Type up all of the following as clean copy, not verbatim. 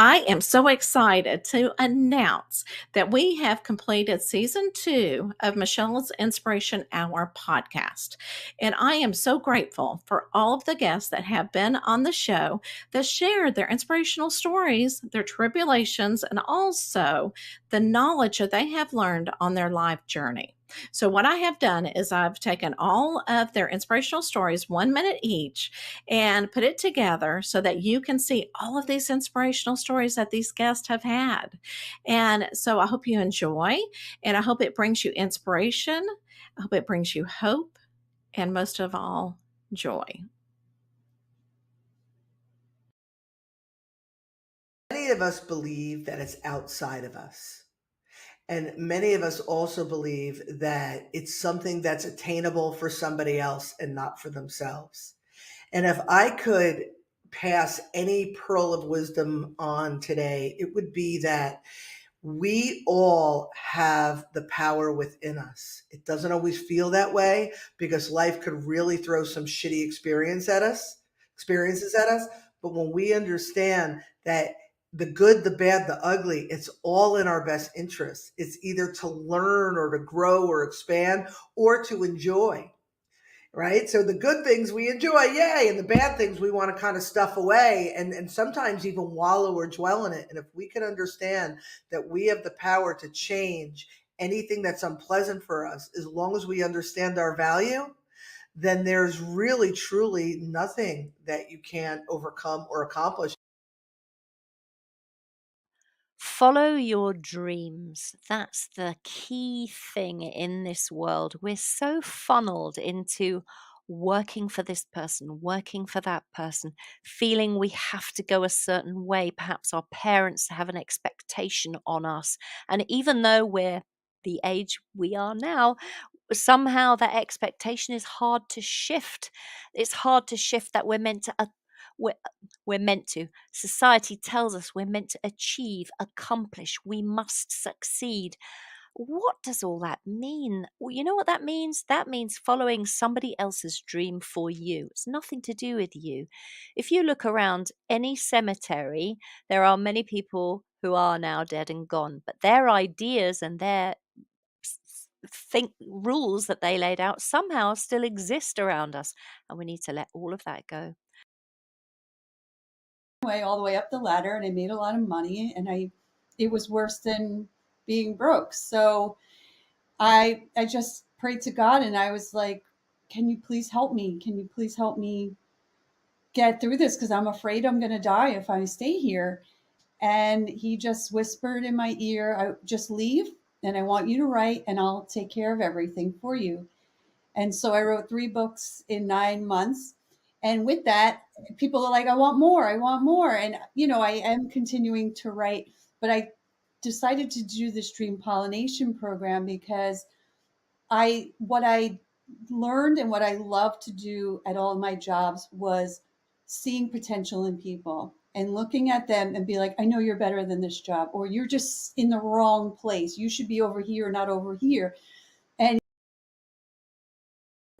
I am so excited to announce that we have completed season 2 of Michelle's Inspiration Hour podcast. And I am so grateful for all of the guests that have been on the show that shared their inspirational stories, their tribulations, and also the knowledge that they have learned on their life journey. So, what I have done is I've taken all of their inspirational stories, 1 minute each, and put it together so that you can see all of these inspirational stories that these guests have had. And so I hope you enjoy, and I hope it brings you inspiration. I hope it brings you hope, and most of all, joy. Many of us believe that it's outside of us. And many of us also believe that it's something that's attainable for somebody else and not for themselves. And if I could pass any pearl of wisdom on today, it would be that we all have the power within us. It doesn't always feel that way because life could really throw some shitty experiences at us. But when we understand that the good, the bad, the ugly, it's all in our best interest. It's either to learn or to grow or expand or to enjoy, right? So the good things we enjoy, yay, and the bad things we want to kind of stuff away and sometimes even wallow or dwell in it. And if we can understand that we have the power to change anything that's unpleasant for us, as long as we understand our value, then there's really, truly nothing that you can't overcome or accomplish. Follow your dreams. That's the key thing in this world. We're so funneled into working for this person, working for that person, feeling we have to go a certain way. Perhaps our parents have an expectation on us. And even though we're the age we are now, somehow that expectation is hard to shift. It's hard to shift that we're, we're meant to. Society tells us we're meant to achieve, accomplish, we must succeed. What does all that mean? Well, you know what that means? That means following somebody else's dream for you. It's nothing to do with you. If you look around any cemetery, there are many people who are now dead and gone, but their ideas and their think rules that they laid out somehow still exist around us, and we need to let all of that go. Way all the way up the ladder, and I made a lot of money, and it was worse than being broke. So I just prayed to God, and I was like, can you please help me? Can you please help me get through this, because I'm afraid I'm going to die if I stay here. And he just whispered in my ear, I just leave, and I want you to write, and I'll take care of everything for you. And so I wrote 3 books in 9 months. And with that, people are like, I want more, I want more. And, I am continuing to write, but I decided to do the stream pollination program because what I learned and what I love to do at all of my jobs was seeing potential in people and looking at them and be like, I know you're better than this job, or you're just in the wrong place. You should be over here, not over here. And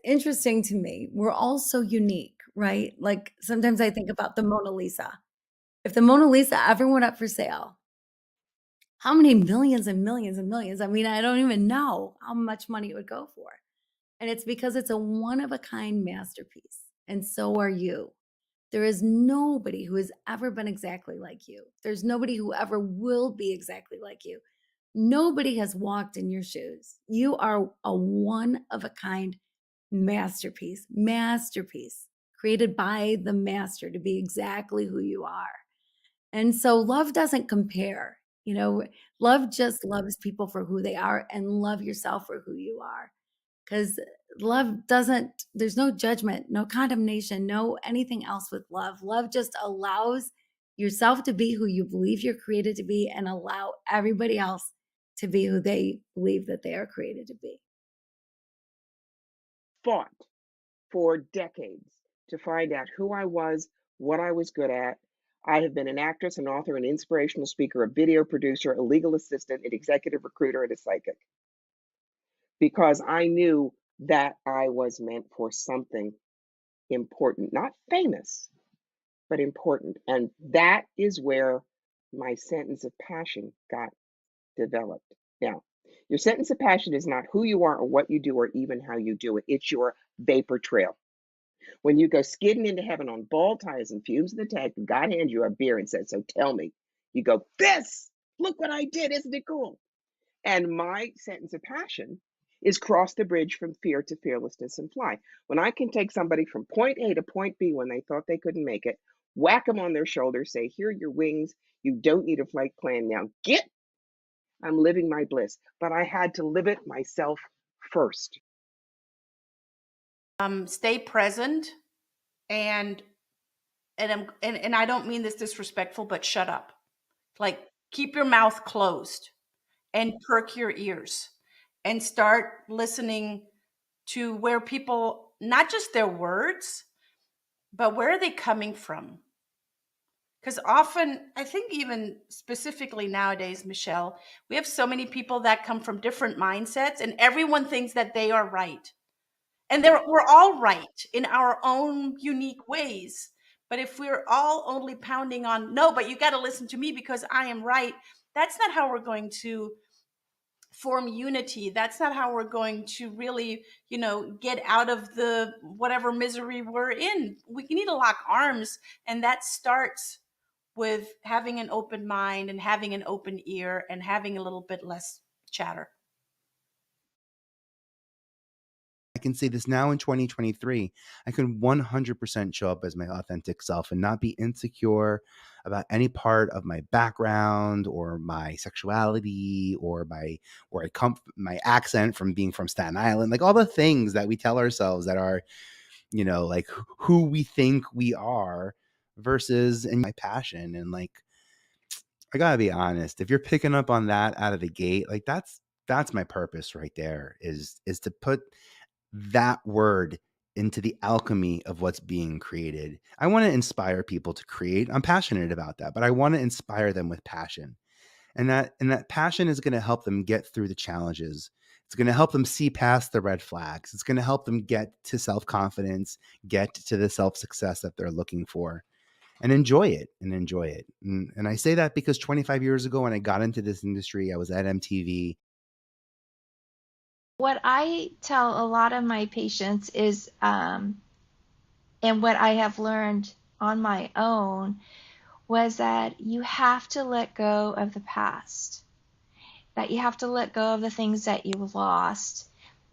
interesting to me. We're all so unique, right? Like sometimes I think about the Mona Lisa. If the Mona Lisa ever went up for sale, how many millions and millions and millions? I mean, I don't even know how much money it would go for. And it's because it's a one of a kind masterpiece. And so are you. There is nobody who has ever been exactly like you. There's nobody who ever will be exactly like you. Nobody has walked in your shoes. You are a one of a kind masterpiece created by the master to be exactly who you are. And so love doesn't compare. Love just loves people for who they are, and love yourself for who you are. Because love doesn't, there's no judgment, no condemnation, no anything else with love. Love just allows yourself to be who you believe you're created to be, and allow everybody else to be who they believe that they are created to be. Fought for decades to find out who I was, what I was good at. I have been an actress, an author, an inspirational speaker, a video producer, a legal assistant, an executive recruiter, and a psychic, because I knew that I was meant for something important, not famous, but important. And that is where my sentence of passion got developed. Now, your sentence of passion is not who you are or what you do or even how you do it. It's your vapor trail. When you go skidding into heaven on bald tires and fumes in the tank, and God hands you a beer and says, "So tell me," you go, "This! Look what I did! Isn't it cool?" And my sentence of passion is cross the bridge from fear to fearlessness and fly. When I can take somebody from point A to point B when they thought they couldn't make it, whack them on their shoulder, say, "Here are your wings. You don't need a flight plan now. Get." I'm living my bliss, but I had to live it myself first. Stay present, and and I don't mean this disrespectful, but shut up. Like, keep your mouth closed and perk your ears and start listening to where people, not just their words, but where are they coming from? Because often, I think even specifically nowadays, Michelle, we have so many people that come from different mindsets, and everyone thinks that they are right. And we're all right in our own unique ways. But if we're all only pounding on, no, but you got to listen to me because I am right, that's not how we're going to form unity. That's not how we're going to really, get out of the whatever misery we're in. We need to lock arms, and that starts with having an open mind and having an open ear and having a little bit less chatter. I can say this now in 2023. I can 100% show up as my authentic self and not be insecure about any part of my background or my sexuality or where I come, my accent from being from Staten Island, like all the things that we tell ourselves that are, like who we think we are versus in my passion. And like, I gotta be honest, if you're picking up on that out of the gate, like that's my purpose right there is to put that word into the alchemy of what's being created. I want to inspire people to create. I'm passionate about that, but I want to inspire them with passion. And that passion is going to help them get through the challenges. It's going to help them see past the red flags. It's going to help them get to self-confidence, get to the self-success that they're looking for and enjoy it and I say that because 25 years ago when I got into this industry, I was at MTV. What I tell a lot of my patients is, and what I have learned on my own, was that you have to let go of the past, that you have to let go of the things that you lost,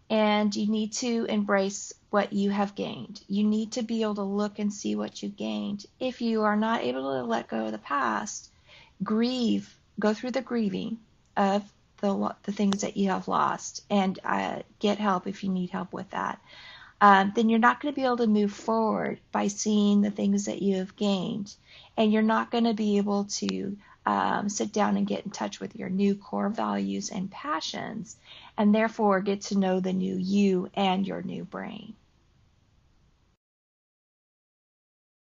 and you need to embrace what you have gained. You need to be able to look and see what you gained. If you are not able to let go of the past, grieve, go through the grieving of the things that you have lost, and get help if you need help with that. Then you're not going to be able to move forward by seeing the things that you have gained, and you're not going to be able to sit down and get in touch with your new core values and passions, and therefore get to know the new you and your new brain.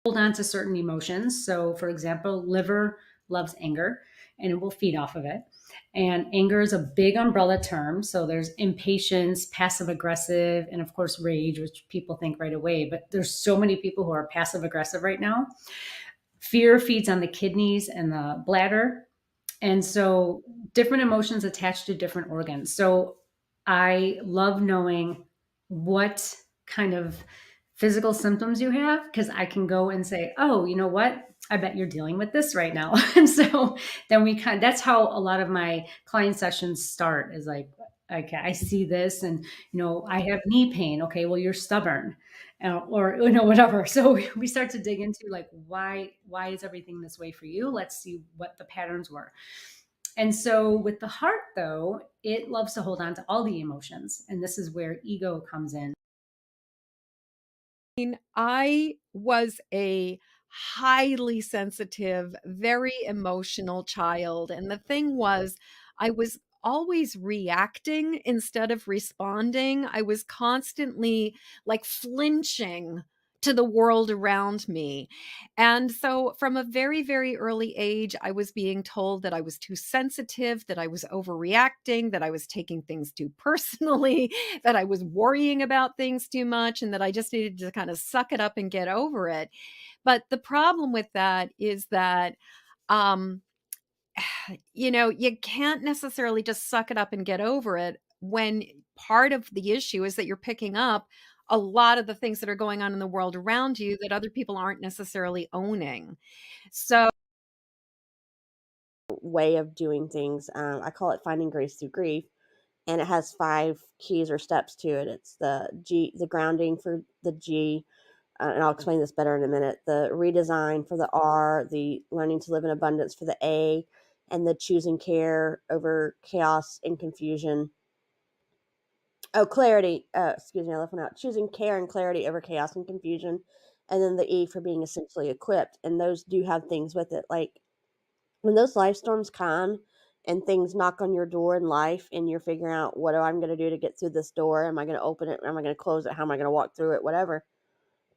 Hold on to certain emotions. So, for example, liver loves anger and it will feed off of it. And anger is a big umbrella term. So there's impatience, passive aggressive, and of course, rage, which people think right away. But there's so many people who are passive aggressive right now. Fear feeds on the kidneys and the bladder. And so different emotions attached to different organs. So I love knowing what kind of physical symptoms you have, because I can go and say, oh, you know what? I bet you're dealing with this right now. And so then that's how a lot of my client sessions start, is like, okay, I see this and, I have knee pain. Okay, well, you're stubborn. Or whatever. So we start to dig into like, why is everything this way for you? Let's see what the patterns were. And so with the heart, though, it loves to hold on to all the emotions. And this is where ego comes in. I was a highly sensitive, very emotional child. And the thing was, I was always reacting instead of responding. I was constantly like flinching to the world around me. And so from a very, very early age, I was being told that I was too sensitive, that I was overreacting, that I was taking things too personally, that I was worrying about things too much, and that I just needed to kind of suck it up and get over it. But the problem with that is that, um, you can't necessarily just suck it up and get over it when part of the issue is that you're picking up a lot of the things that are going on in the world around you that other people aren't necessarily owning. So way of doing things. I call it finding grace through grief, and it has 5 keys or steps to it. It's the G, the grounding for the G, and I'll explain this better in a minute. The redesign for the R, the learning to live in abundance for the A, and the choosing care over chaos and confusion. Oh, clarity. Excuse me, I left one out. Choosing care and clarity over chaos and confusion. And then the E for being essentially equipped. And those do have things with it. Like when those life storms come and things knock on your door in life and you're figuring out what I'm going to do to get through this door. Am I going to open it? Am I going to close it? How am I going to walk through it? Whatever.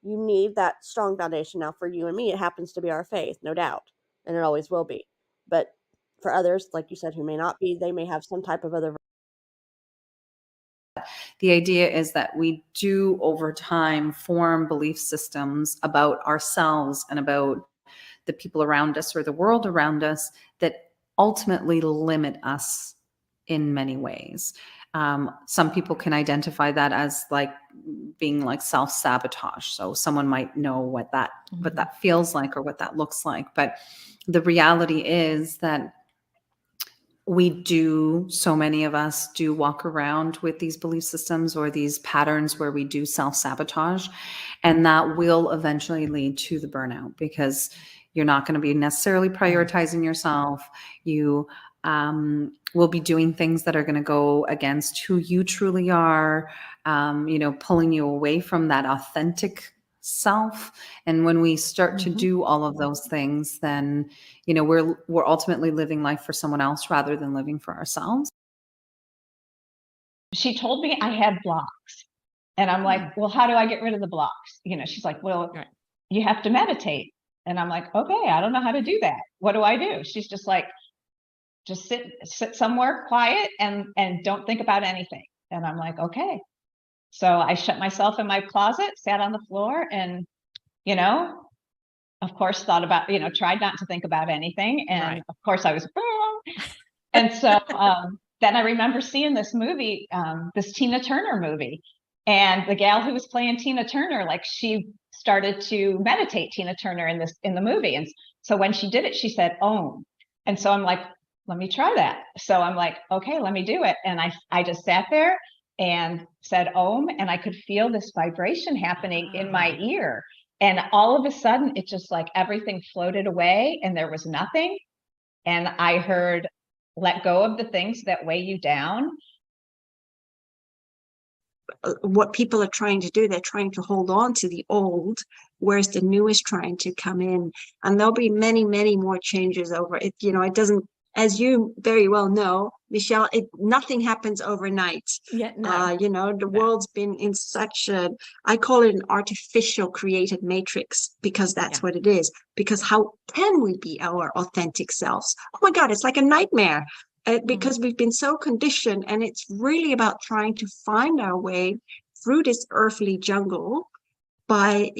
You need that strong foundation. Now, for you and me, it happens to be our faith, no doubt. And it always will be. But for others, like you said, who may not be, they may have some type of other. The idea is that we do over time form belief systems about ourselves and about the people around us or the world around us that ultimately limit us in many ways. Some people can identify that as like being like self-sabotage. So someone might know what that feels like or what that looks like. But the reality is that so many of us do walk around with these belief systems or these patterns where we do self-sabotage, and that will eventually lead to the burnout because you're not going to be necessarily prioritizing yourself. You will be doing things that are going to go against who you truly are, pulling you away from that authentic self. And when we start to do all of those things, then we're ultimately living life for someone else rather than living for ourselves. She told me I had blocks, and I'm like, well, how do I get rid of the blocks? She's like, well, you have to meditate. And I'm like, okay, I don't know how to do that. What do I do? She's just like, just sit somewhere quiet and don't think about anything. And I'm like, okay. So I shut myself in my closet, sat on the floor, and of course thought about, tried not to think about anything. And of course I was and so then I remember seeing this movie, this Tina Turner movie, and the gal who was playing Tina Turner, like she started to meditate Tina Turner in the movie. And so when she did it, she said, "Om." And so I'm like, let me try that. So I'm like, okay, let me do it. And I just sat there and said Om, and I could feel this vibration happening in my ear. And all of a sudden, it just like everything floated away and there was nothing. And I heard, let go of the things that weigh you down. What people are trying to do, they're trying to hold on to the old, whereas the new is trying to come in. And there'll be many, many more changes over it. It doesn't, as you very well know, Michelle, nothing happens overnight. The world's been in such I call it an artificial created matrix, because that's what it is. Because how can we be our authentic selves? Oh my God, it's like a nightmare. Because we've been so conditioned, and it's really about trying to find our way through this earthly jungle by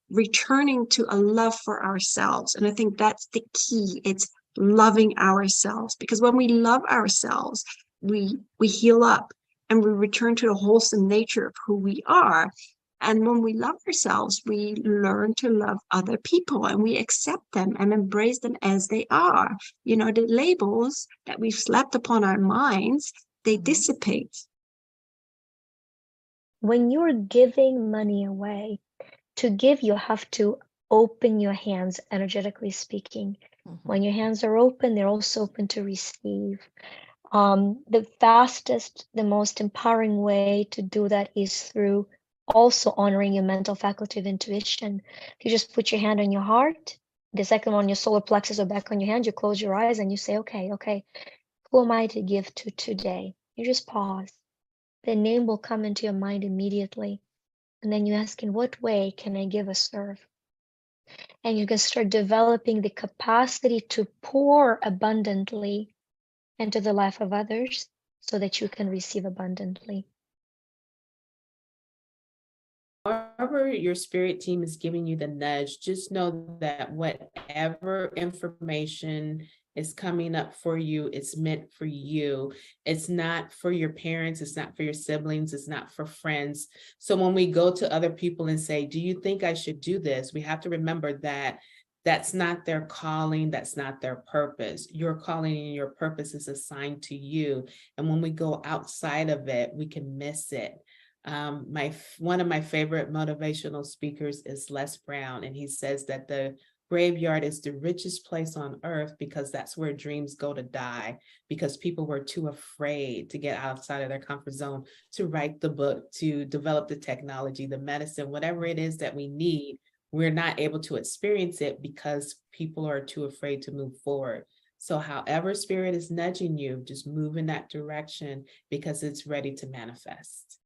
returning to a love for ourselves. And I think that's the key. It's loving ourselves, because when we love ourselves, we heal up and we return to the wholesome nature of who we are. And when we love ourselves, we learn to love other people, and we accept them and embrace them as they are. The labels that we've slapped upon our minds, they dissipate. When you're giving money away, to give, you have to open your hands, energetically speaking. When your hands are open, they're also open to receive. The fastest, the most empowering way to do that is through also honoring your mental faculty of intuition. You just put your hand on your heart, the second one, your solar plexus, or back on your hand, you close your eyes and you say, okay, who am I to give to today? You just pause. The name will come into your mind immediately. And then you ask, in what way can I give or serve? And you can start developing the capacity to pour abundantly into the life of others so that you can receive abundantly. However, your spirit team is giving you the nudge, just know that whatever information is coming up for you. It's meant for you. It's not for your parents. It's not for your siblings. It's not for friends. So when we go to other people and say, do you think I should do this? We have to remember that that's not their calling. That's not their purpose. Your calling and your purpose is assigned to you. And when we go outside of it, we can miss it. One of my favorite motivational speakers is Les Brown, and he says that the graveyard is the richest place on earth because that's where dreams go to die, because people were too afraid to get outside of their comfort zone, to write the book, to develop the technology, the medicine, whatever it is that we need. We're not able to experience it because people are too afraid to move forward. So however spirit is nudging you, just move in that direction because it's ready to manifest.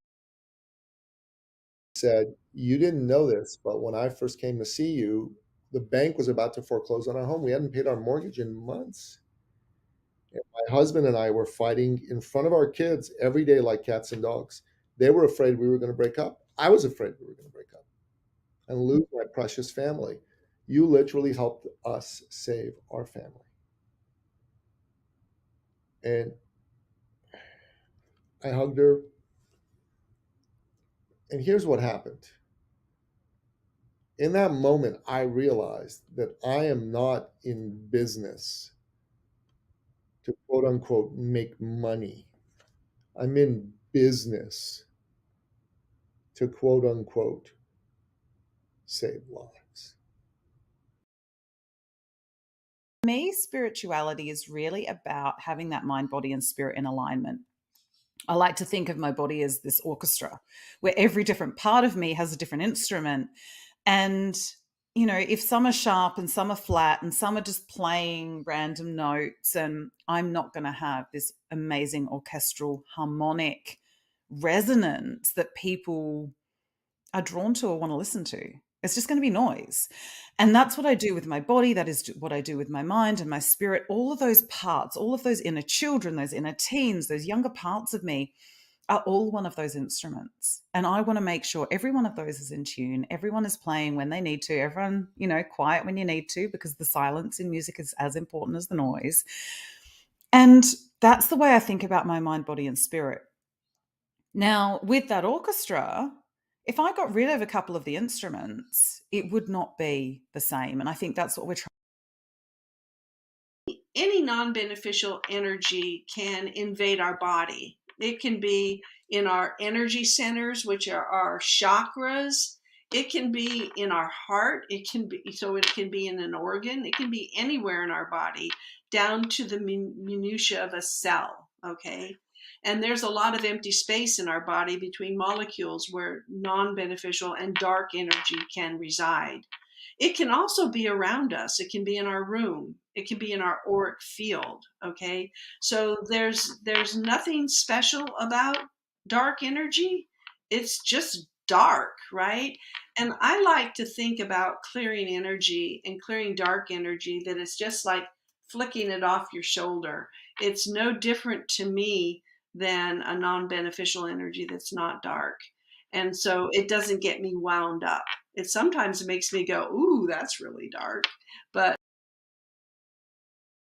Said, you didn't know this, but when I first came to see you, the bank was about to foreclose on our home. We hadn't paid our mortgage in months. And my husband and I were fighting in front of our kids every day like cats and dogs. They were afraid we were going to break up. I was afraid we were going to break up and lose my precious family. You literally helped us save our family. And I hugged her. And here's what happened. In that moment, I realized that I am not in business to quote unquote make money. I'm in business to quote unquote save lives. For me, spirituality is really about having that mind, body, and spirit in alignment. I like to think of my body as this orchestra where every different part of me has a different instrument. And, you know, if some are sharp and some are flat and some are just playing random notes, and I'm not going to have this amazing orchestral harmonic resonance that people are drawn to or want to listen to. It's just going to be noise. And that's what I do with my body. That is what I do with my mind and my spirit. All of those parts, all of those inner children, those inner teens, those younger parts of me are all one of those instruments. And I want to make sure every one of those is in tune. Everyone is playing when they need to. Everyone, you know, quiet when you need to, because the silence in music is as important as the noise. And that's the way I think about my mind, body, and spirit. Now, with that orchestra, if I got rid of a couple of the instruments, it would not be the same. And I think that's what we're trying. Any non-beneficial energy can invade our body. It can be in our energy centers, which are our chakras. It can be in our heart. It can be in an organ. It can be anywhere in our body, down to the minutia of a cell. Okay. And there's a lot of empty space in our body between molecules where non-beneficial and dark energy can reside. It can also be around us. It can be in our room. It can be in our auric field. Okay. So there's nothing special about dark energy. It's just dark, right? And I like to think about clearing energy and clearing dark energy, that it's just like flicking it off your shoulder. It's no different to me than a non-beneficial energy that's not dark. And so it doesn't get me wound up. It sometimes makes me go, ooh, that's really dark. But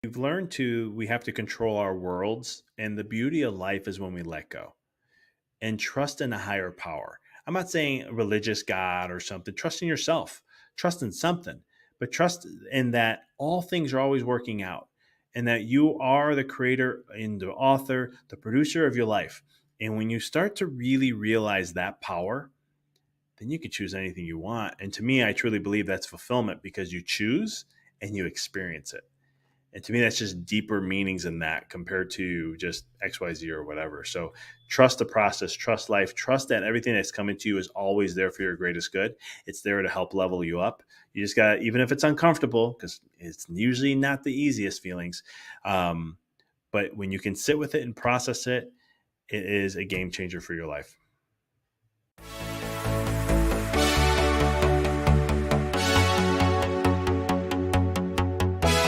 we have to control our worlds. And the beauty of life is when we let go and trust in a higher power. I'm not saying a religious God or something. Trust in yourself, trust in something, but trust in that all things are always working out, and that you are the creator and the author, the producer of your life. And when you start to really realize that power, then you can choose anything you want. And to me, I truly believe that's fulfillment, because you choose and you experience it. And to me, that's just deeper meanings in that compared to just XYZ or whatever. So trust the process, trust life, trust that everything that's coming to you is always there for your greatest good. It's there to help level you up. You just got, even if it's uncomfortable, because it's usually not the easiest feelings. But when you can sit with it and process it, it is a game changer for your life.